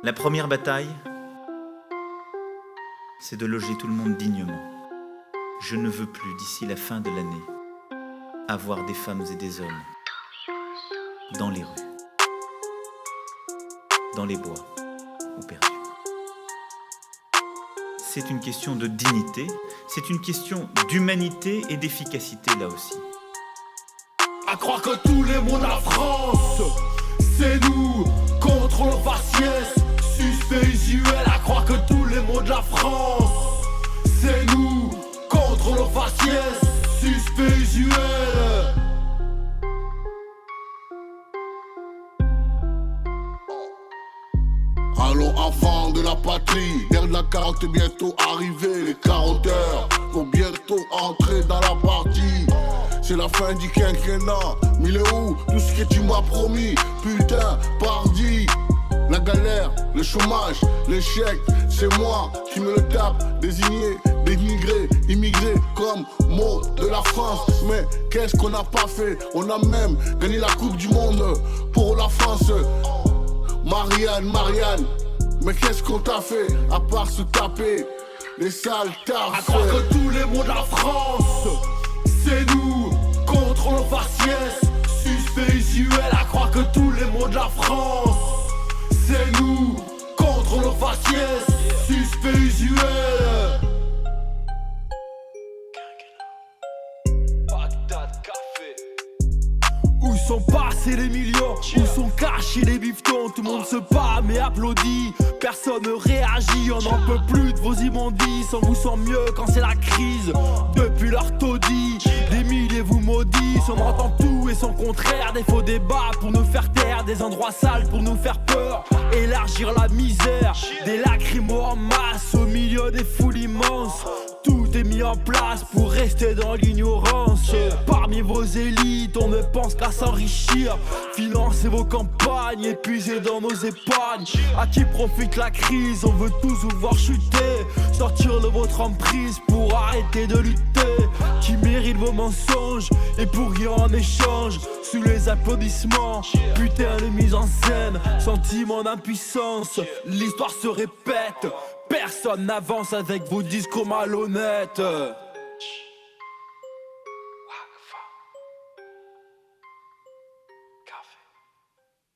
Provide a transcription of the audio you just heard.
La première bataille, c'est de loger tout le monde dignement. Je ne veux plus, d'ici la fin de l'année, avoir des femmes et des hommes dans les rues, dans les bois ou perdus. C'est une question de dignité, c'est une question d'humanité et d'efficacité là aussi. À croire que tous les mots de la France, c'est nous contre le faciès, suspect usuel. À croire que tous les mots de la France, c'est nous contre le faciès, suspect usuel. Allons enfants de la patrie, l'ère de la 40 est bientôt arrivée. Les 40 heures vont bientôt entrer dans la partie. C'est la fin du quinquennat, mais il est où tout ce que tu m'as promis? Putain, pardi. La galère, le chômage, l'échec, c'est moi qui me le tape. Désigné, dénigré, immigré comme mot de la France. Mais qu'est-ce qu'on n'a pas fait? On a même gagné la coupe du monde pour la France. Marianne, mais qu'est-ce qu'on t'a fait à part se taper les sales tarses? À croire que tous les mots de la France, c'est nous contre le faciès, suspect usuel. À croire que tous les mots de la France, c'est nous contre le faciès, suspect usuel. Où sont passés les millions? Où sont cachés les bifetons? Tout le monde se bat mais applaudit. Personne ne réagit, on n'en peut plus de vos immondices. On vous sent mieux quand c'est la crise. Depuis leur taudis, des milliers vous maudissent. On entend tout et son contraire. Des faux débats pour nous faire taire. Des endroits sales pour nous faire peur. Élargir la misère. Des lacrymos en masse au milieu des foules immenses. Tout est mis en place pour rester dans l'ignorance. Parmi vos élites, on ne pense qu'à s'enrichir. Financez vos campagnes, épuisez dans nos épargnes. À qui profite la crise? On veut tous vous voir chuter. Sortir de votre emprise pour arrêter de lutter. Qui mérite vos mensonges et pour rien en échange. Sous les applaudissements, putain de mise en scène. Sentiment d'impuissance, l'histoire se répète. Personne n'avance avec vos discours malhonnêtes.